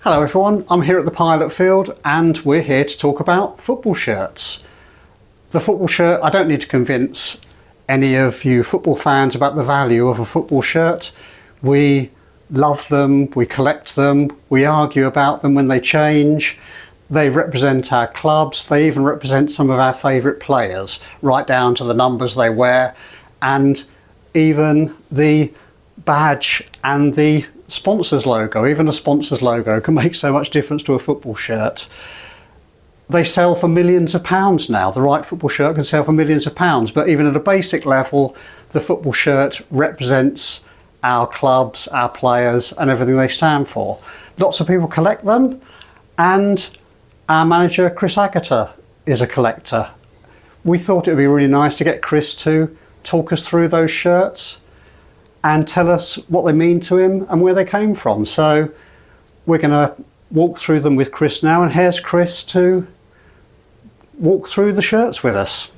Hello everyone, I'm here at the Pilot Field and we're here to talk about football shirts. The football shirt, I don't need to convince any of you football fans about the value of a football shirt. We love them, we collect them, we argue about them when they change. They represent our clubs, they even represent some of our favourite players, right down to the numbers they wear and even the badge and the sponsor's logo. Even a sponsor's logo can make so much difference to a football shirt. They sell for millions of pounds now. The right football shirt can sell for millions of pounds, but even at a basic level, the football shirt represents our clubs, our players and everything they stand for. Lots of people collect them, and our manager Chris Agutter is a collector. We thought it would be really nice to get Chris to talk us through those shirts and tell us what they mean to him and where they came from. So we're going to walk through them with Chris now, and here's Chris to walk through the shirts with us.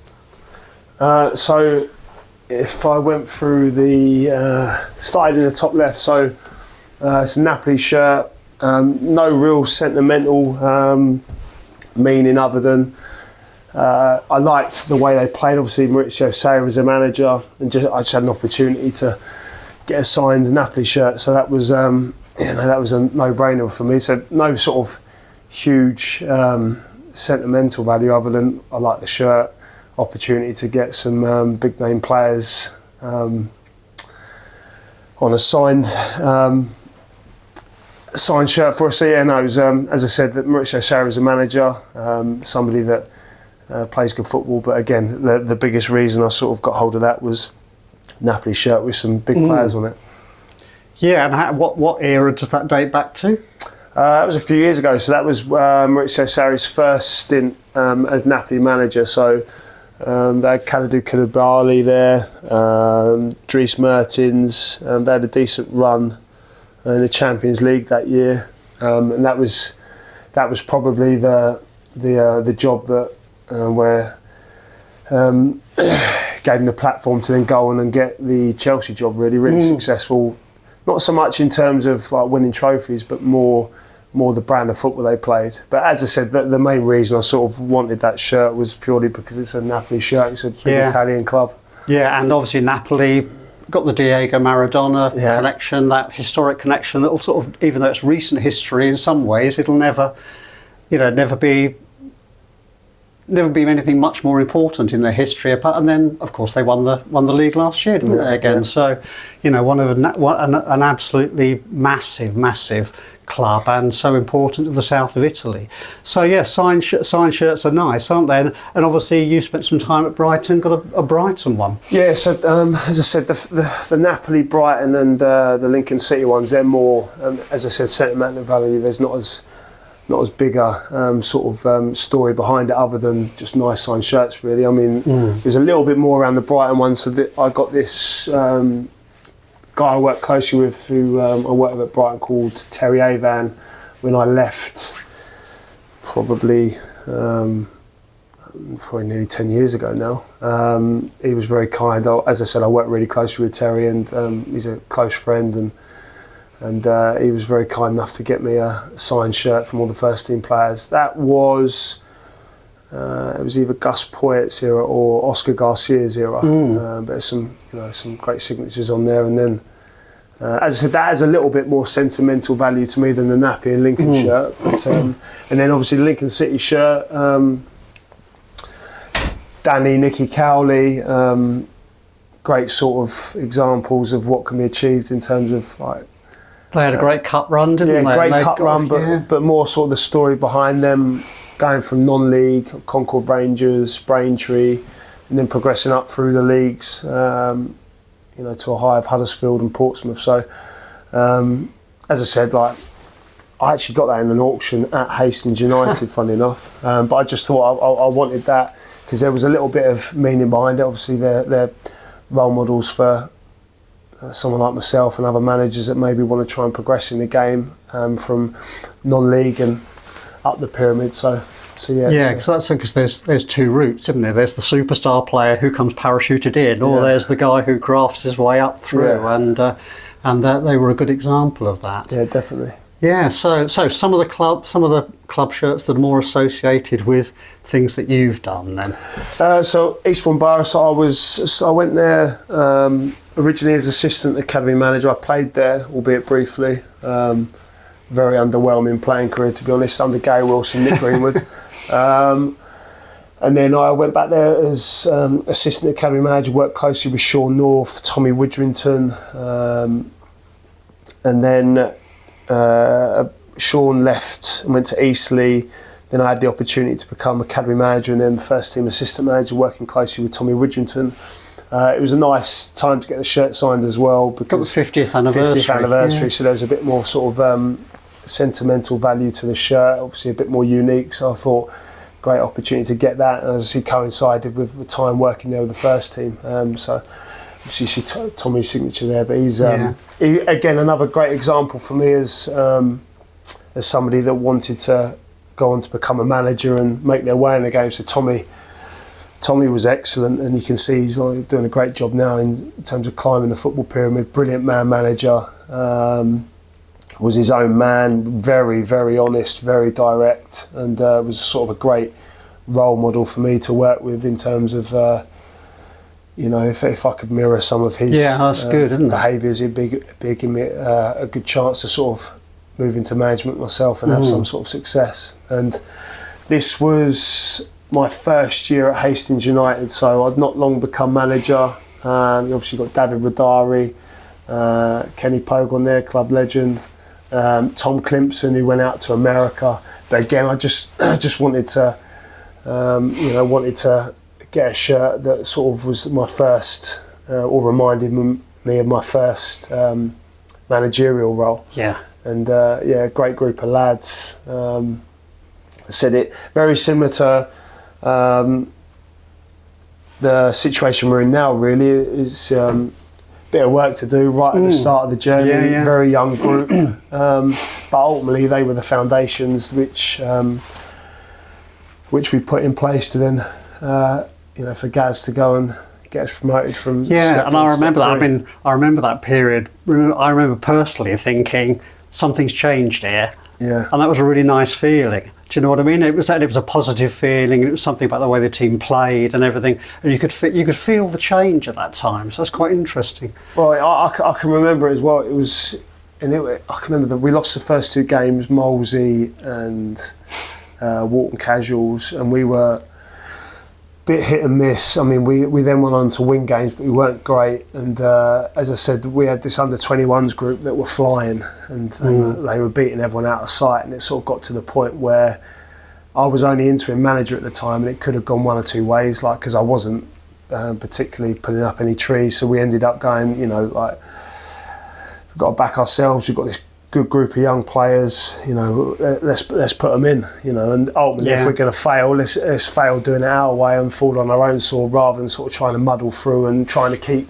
So if I went through started in the top left, so it's a Napoli shirt, no real sentimental meaning other than I liked the way they played. Obviously Maurizio Sarri was a manager, and I just had an opportunity to get a signed Napoli shirt, so that was that was a no-brainer for me. So no sort of huge sentimental value other than I like the shirt, opportunity to get some big name players on a signed shirt for us. So yeah, no, it was, as I said, that Maurizio Sarri is a manager, somebody that plays good football, but again the biggest reason I sort of got hold of that was Napoli shirt with some big players on it. Yeah, and what era does that date back to? That was a few years ago, so that was Maurizio Sarri's first stint as Napoli manager. So they had Kalidou Koulibaly there, Dries Mertens. They had a decent run in the Champions League that year, and that was probably the job that where gave him the platform to then go on and get the Chelsea job. Really successful. Not so much in terms of like winning trophies, but more the brand of football they played. But as I said, the main reason I sort of wanted that shirt was purely because it's a Napoli shirt. It's a big Italian club. Yeah, and obviously Napoli got the Diego Maradona connection, that historic connection that will sort of, even though it's recent history in some ways, it'll never be anything much more important in their history. And then, of course, they won the league last year, didn't they? Again, so one of an absolutely massive club, and so important to the south of Italy. So yeah, signed shirts are nice, aren't they? And obviously, you spent some time at Brighton, got a Brighton one. Yeah. So as I said, the Napoli, Brighton, and the Lincoln City ones, they're more, as I said, sentimental value. There's not as big a story behind it other than just nice signed shirts, really. I mean, there's a little bit more around the Brighton one. So I got this guy I work closely with, who I worked with at Brighton, called Terry Avan, when I left probably nearly 10 years ago now. He was very kind. As I said, I work really closely with Terry, and he's a close friend, and he was very kind enough to get me a signed shirt from all the first team players. That was it was either Gus Poyet's era or Oscar Garcia's era, but there's some great signatures on there. And then, as I said, that has a little bit more sentimental value to me than the Napoli and Lincoln shirt. But, and then obviously the Lincoln City shirt, Danny, Nicky Cowley, great sort of examples of what can be achieved in terms of like. They had a great cup run, didn't they? Yeah, great cup run, but more sort of the story behind them, going from non-league, Concord Rangers, Braintree, and then progressing up through the leagues, to a high of Huddersfield and Portsmouth. So, as I said, like I actually got that in an auction at Hastings United, funny enough. But I just thought I wanted that because there was a little bit of meaning behind it. Obviously, they're role models for someone like myself and other managers that maybe want to try and progress in the game from non-league and up the pyramid. So yeah, because there's two routes, isn't there? There's the superstar player who comes parachuted in, or there's the guy who grafts his way up through, and they were a good example of that. Yeah, definitely. Yeah, so some of the club shirts that are more associated with things that you've done then. So Eastbourne Borough, I went there originally as assistant academy manager. I played there, albeit briefly. Very underwhelming playing career, to be honest, under Gary Wilson, Nick Greenwood. And then I went back there as assistant academy manager, worked closely with Sean North, Tommy Widrington, and then Sean left and went to Eastleigh. Then I had the opportunity to become academy manager and then first team assistant manager, working closely with Tommy Widrington. It was a nice time to get the shirt signed as well, because 50th anniversary. 50th anniversary, so there's a bit more sort of sentimental value to the shirt, obviously a bit more unique. So I thought, great opportunity to get that, and obviously coincided with the time working there with the first team. So obviously you see Tommy's signature there, but he's he, again, another great example for me as somebody that wanted to go on to become a manager and make their way in the game. So Tommy was excellent, and you can see he's doing a great job now in terms of climbing the football pyramid. Brilliant manager, was his own man, very, very honest, very direct, and was sort of a great role model for me to work with in terms of, if I could mirror some of his behaviours, it'd give me a good chance to sort of move into management myself and have some sort of success. And this was my first year at Hastings United, so I'd not long become manager. You obviously got David Rodari, Kenny Pogue on there, club legend, Tom Klimpson, who went out to America. But again, I just wanted to get a shirt that sort of was my first, or reminded me of my first managerial role. Yeah. And a great group of lads. I said it very similar to the situation we're in now. Really, is bit of work to do right at the start of the journey. Very young group, but ultimately they were the foundations which we put in place to then for Gaz to go and get us promoted from. Yeah, and I remember that. I remember that period. I remember personally thinking something's changed here. Yeah, and that was a really nice feeling. Do you know what I mean? It was a positive feeling. It was something about the way the team played and everything, and you could feel the change at that time. So that's quite interesting. Well, I can remember it as well. It was, I can remember that we lost the first two games, Molesey and Walton Casuals, and we were a bit hit and miss. I mean, we then went on to win games, but we weren't great. And as I said, we had this under-21s group that were flying, and they were beating everyone out of sight. And it sort of got to the point where I was only interim manager at the time, and it could have gone one or two ways, because I wasn't particularly putting up any trees. So we ended up going, we've got to back ourselves. We've got this good group of young players, let's put them in, and ultimately if we're going to fail, let's fail doing it our way and fall on our own sword, rather than sort of trying to muddle through and trying to keep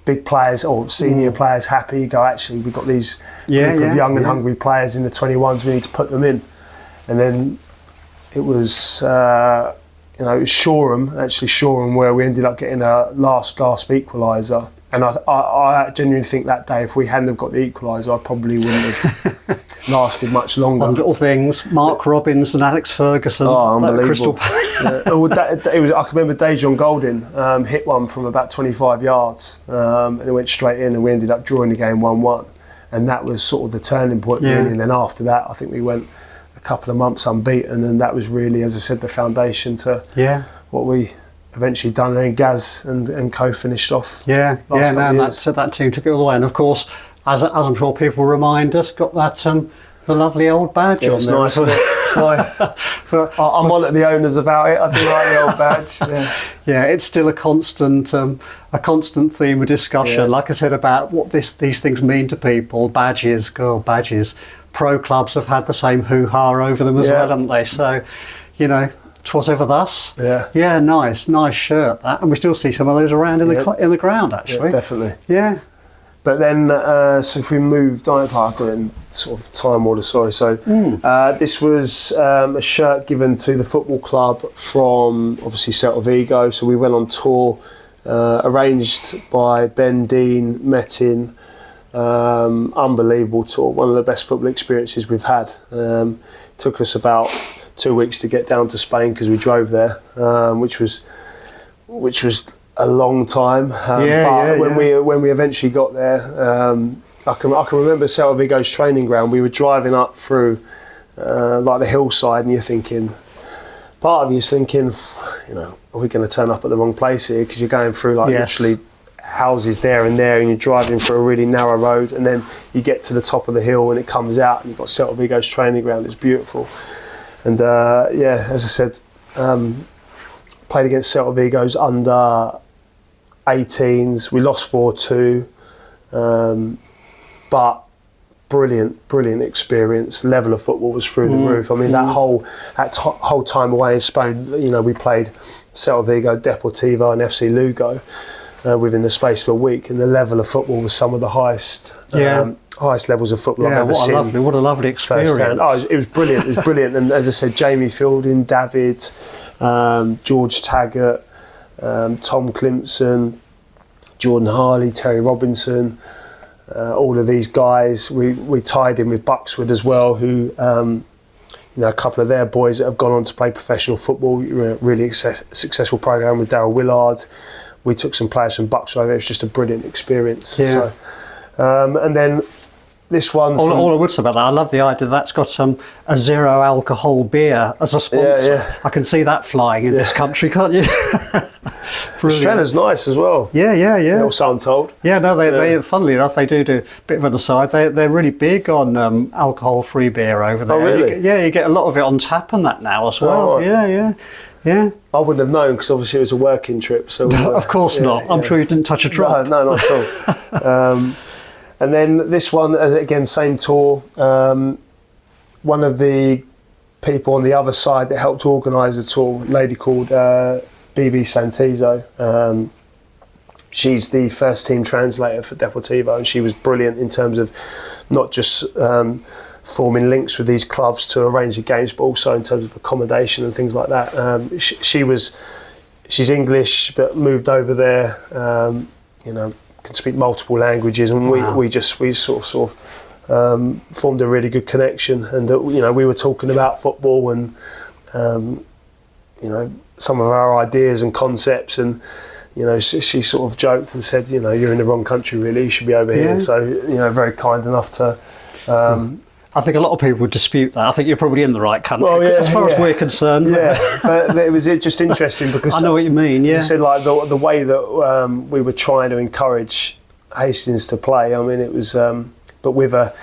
big players or senior players happy. Actually, we've got these group of young and hungry players in the 21s, we need to put them in. And then it was it was Shoreham where we ended up getting a last gasp equaliser. And I genuinely think that day, if we hadn't have got the equaliser, I probably wouldn't have lasted much longer. On little things, Mark Robbins and Alex Ferguson. Oh, unbelievable. Crystal I can remember Dejon Golding hit one from about 25 yards, and it went straight in, and we ended up drawing the game 1-1. And that was sort of the turning point, really. And then after that, I think we went a couple of months unbeaten, and that was really, as I said, the foundation to what we eventually done, and then Gaz and co finished off. That team took it all the way, and of course, as I'm sure people remind us, got that the lovely old badge on it's there. Nice, it's nice. I'm on at the owners about it. I do like the old badge. Yeah, it's still a constant theme of discussion. Yeah. Like I said, about what these things mean to people. Badges. Pro clubs have had the same hoo-ha over them as well, haven't they? So, 'twas ever thus. Yeah, nice shirt that, and we still see some of those around in the ground actually. Yeah, definitely. Yeah. But then, so if we moved on, I'll do it in sort of time order. Sorry. So this was a shirt given to the football club from obviously Celta Vigo. So we went on tour, arranged by Ben Dean, Metin, Unbelievable tour, one of the best football experiences we've had. Took us about 2 weeks to get down to Spain because we drove there, which was a long time. When we eventually got there, I can remember Celta Vigo's training ground. We were driving up through like the hillside, and you're thinking, part of you's thinking, are we going to turn up at the wrong place here? Because you're going through literally houses there, and you're driving through a really narrow road, and then you get to the top of the hill and it comes out and you've got Celta Vigo's training ground. It's beautiful. And as I said, played against Celta Vigo's under 18s. We lost 4-2, but brilliant experience. Level of football was through the roof. I mean, that whole time away in Spain, we played Celta Vigo, Deportivo and FC Lugo within the space of a week, and the level of football was some of the highest levels of football I've ever seen. What a lovely experience. It was brilliant. And as I said, Jamie Fielding, David, George Taggart, Tom Clemson, Jordan Harley, Terry Robinson, all of these guys. We tied in with Buxwood as well, who a couple of their boys that have gone on to play professional football. A really successful program with Darryl Willard. We took some players from Buxwood. It was just a brilliant experience. Yeah. So, and then this one. All I would say about that, I love the idea that's got a zero alcohol beer as a sponsor. Yeah. I can see that flying in this country, can't you? Strella's nice as well. Yeah. Also, I'm told. Yeah, no, they funnily enough, they do a bit of an aside. They're really big on alcohol-free beer over there. Oh, really? You get a lot of it on tap and that now as well. Oh, right. Yeah. I wouldn't have known because obviously it was a working trip. So of course not. I'm sure you didn't touch a drop. No, not at all. And then this one, again, same tour. One of the people on the other side that helped organise the tour, a lady called Bibi Santizo. She's the first team translator for Deportivo, and she was brilliant in terms of not just forming links with these clubs to arrange the games, but also in terms of accommodation and things like that. She's English, but moved over there. Can speak multiple languages, and we sort of formed a really good connection. And we were talking about football and some of our ideas and concepts, and she sort of joked and said, you're in the wrong country really, you should be over here. So very kind enough to. I think a lot of people would dispute that. I think you're probably in the right country, as far as we're concerned. Yeah, but it was just interesting because I know what you mean. Yeah, you said like the way that we were trying to encourage Hastings to play. I mean, it was, but with as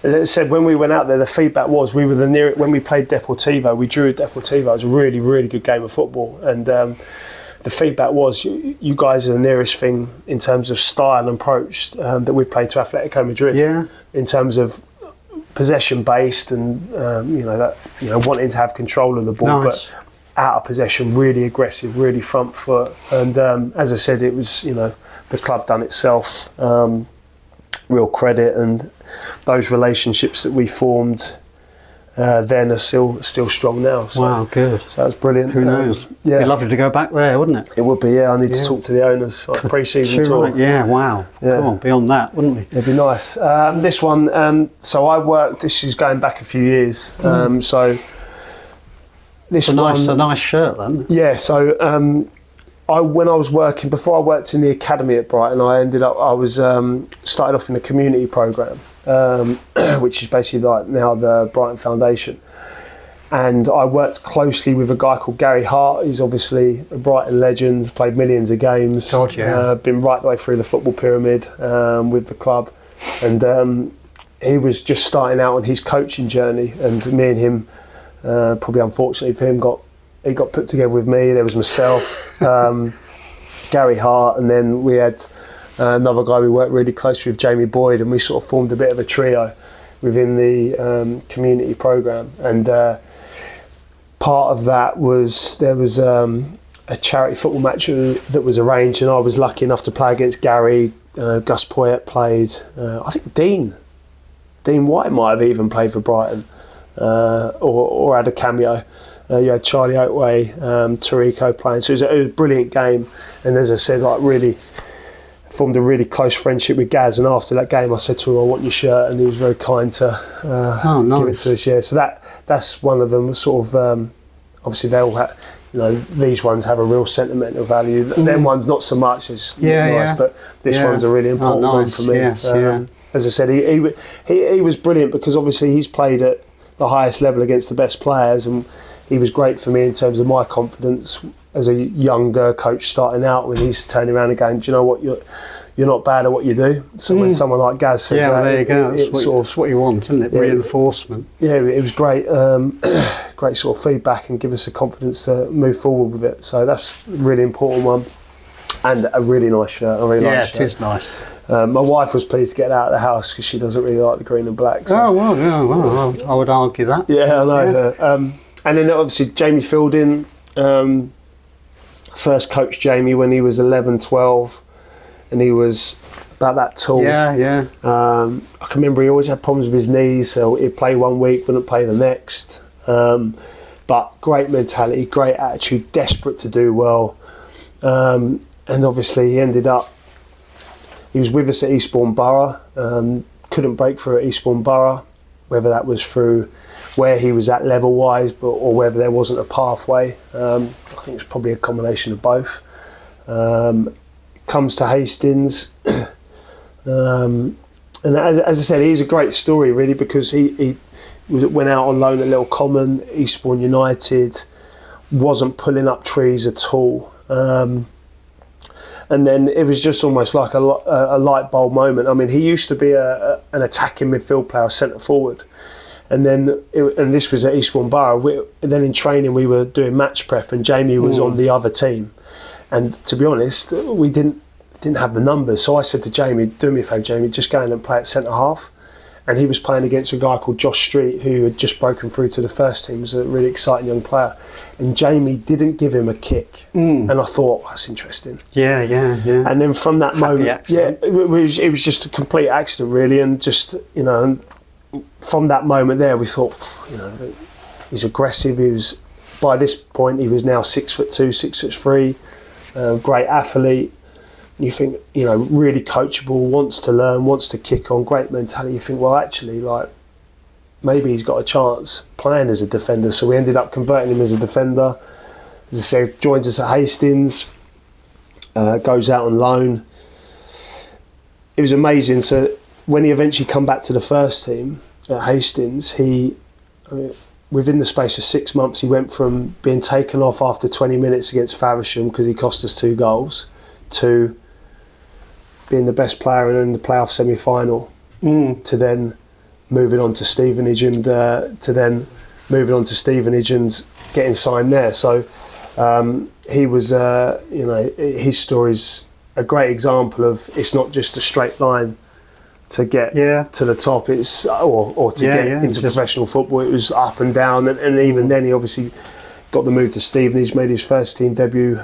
I said, when we went out there, the feedback was we were the nearest. When we played Deportivo, we drew at Deportivo. It was a really, really good game of football, and the feedback was you guys are the nearest thing in terms of style and approach that we've played to Atletico Madrid. Yeah, in terms of possession based and wanting to have control of the ball, but out of possession, really aggressive, really front foot. And as I said, it was the club done itself. Real credit, and those relationships that we formed then are still strong now. So, wow, good. So that was brilliant. Who knows? Yeah, it'd be lovely to go back there, wouldn't it? It would be. Yeah, I need to talk to the owners like pre-season tour. Right. Yeah, wow. Yeah. Come on, beyond that, wouldn't we? It'd be nice. This one. So I worked. This is going back a few years. So this a nice shirt then. Yeah. So when I was working, before I worked in the academy at Brighton, I was started off in the community programme, which is basically like now the Brighton Foundation. And I worked closely with a guy called Gary Hart, who's obviously a Brighton legend, played millions of games, been right the way through the football pyramid with the club. And he was just starting out on his coaching journey, and me and him, probably unfortunately for him, he got put together with me. There was myself, Gary Hart, and then we had another guy we worked really closely with, Jamie Boyd, and we sort of formed a bit of a trio within the community programme. And part of that was there was a charity football match that was arranged, and I was lucky enough to play against Gary. Gus Poyet played. I think Dean White might have even played for Brighton, or had a cameo. You had Charlie Oatway, Tarico playing. So it was a brilliant game, and as I said, like really formed a really close friendship with Gaz, and after that game I said to him, I want your shirt, and he was very kind to give it to us. Yeah, so that's one of them. Sort of obviously they all have, these ones have a real sentimental value. Them ones not so much. It's nice, but this one's a really important one for me. Yes, as I said, he was brilliant because obviously he's played at the highest level against the best players, and he was great for me in terms of my confidence as a younger coach starting out, when he's turning around and going, do you know what, you're not bad at what you do. So when someone like Gaz says that, there you go. It's what you want, isn't it? Reinforcement. Yeah, it was great, great sort of feedback, and give us the confidence to move forward with it. So that's a really important one, and a really nice shirt. It is nice. My wife was pleased to get it out of the house because she doesn't really like the green and black. So. Oh well, I would argue that. Yeah, I know. Yeah. And then obviously Jamie Fielding, first coached Jamie when he was 11, 12, and he was about that tall. Yeah. I can remember he always had problems with his knees, so he'd play one week, wouldn't play the next. But great mentality, great attitude, desperate to do well. And obviously he was with us at Eastbourne Borough, couldn't break through at Eastbourne Borough, whether that was through where he was at level-wise, or whether there wasn't a pathway. I think it's probably a combination of both. Comes to Hastings, and as I said, he's a great story really, because he went out on loan at Little Common, Eastbourne United, wasn't pulling up trees at all. And then it was just almost like a light bulb moment. I mean, he used to be an attacking midfield player, centre forward. And then, and this was at Eastbourne Borough. Then in training, we were doing match prep, and Jamie was on the other team. And to be honest, we didn't have the numbers. So I said to Jamie, do me a favour, Jamie, just go in and play at centre half. And he was playing against a guy called Josh Street, who had just broken through to the first team. He was a really exciting young player. And Jamie didn't give him a kick. And I thought, that's interesting. Yeah. And then from that moment, it was just a complete accident really. And just, from that moment there, we thought, he's aggressive. By this point, he was now 6'2", 6'3", great athlete. You think, really coachable, wants to learn, wants to kick on, great mentality. You think, well, actually, maybe he's got a chance playing as a defender. So we ended up converting him as a defender. As I said, joins us at Hastings, goes out on loan. It was amazing. So when he eventually come back to the first team at Hastings, within the space of 6 months, he went from being taken off after 20 minutes against Faversham because he cost us 2 goals to being the best player in the playoff semi-final, to then moving on to Stevenage and getting signed there. So he was, his story's a great example of it's not just a straight line to get to the top. It's or to get into professional football. It was up and down, and even then he obviously got the move to Stevenage, made his first team debut,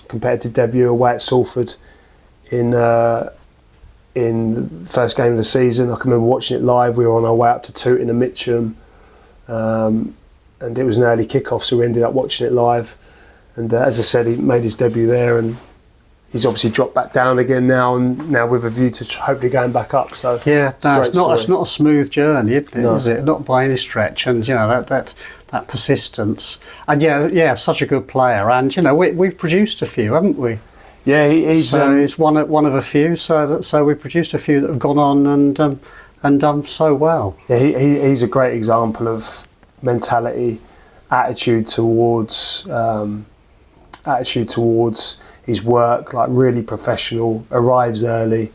competitive debut away at Salford in the first game of the season. I can remember watching it live. We were on our way up to Tooting and Mitcham, and it was an early kick-off, so we ended up watching it live. And as I said, he made his debut there, and he's obviously dropped back down again now with a view to hopefully going back up. So it's not a smooth journey, is it? Not by any stretch. And that persistence, and such a good player. And we've produced a few, haven't we? Yeah, he's one of a few. So we've produced a few that have gone on and done so well. Yeah, he's a great example of mentality, attitude towards his work, really professional, arrives early,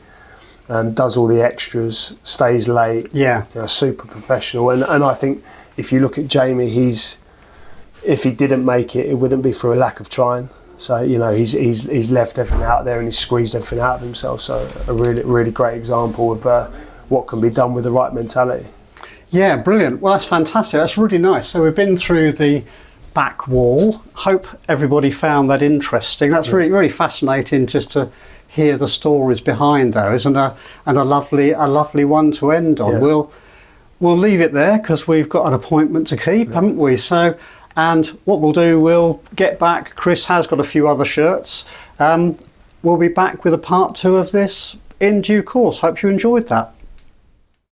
does all the extras, stays late. Super professional. And I think if you look at Jamie, if he didn't make it, it wouldn't be for a lack of trying. So he's left everything out there and he's squeezed everything out of himself. So a really, really great example of what can be done with the right mentality. Yeah, brilliant. Well, that's fantastic. That's really nice. So we've been through the back wall. Hope everybody found that interesting. That's really, really fascinating just to hear the stories behind those, and a lovely one to end on. We'll leave it there because we've got an appointment to keep, haven't we? So, and what we'll do, we'll get back. Chris has got a few other shirts. we'll be back with a part 2 of this in due course. Hope you enjoyed that.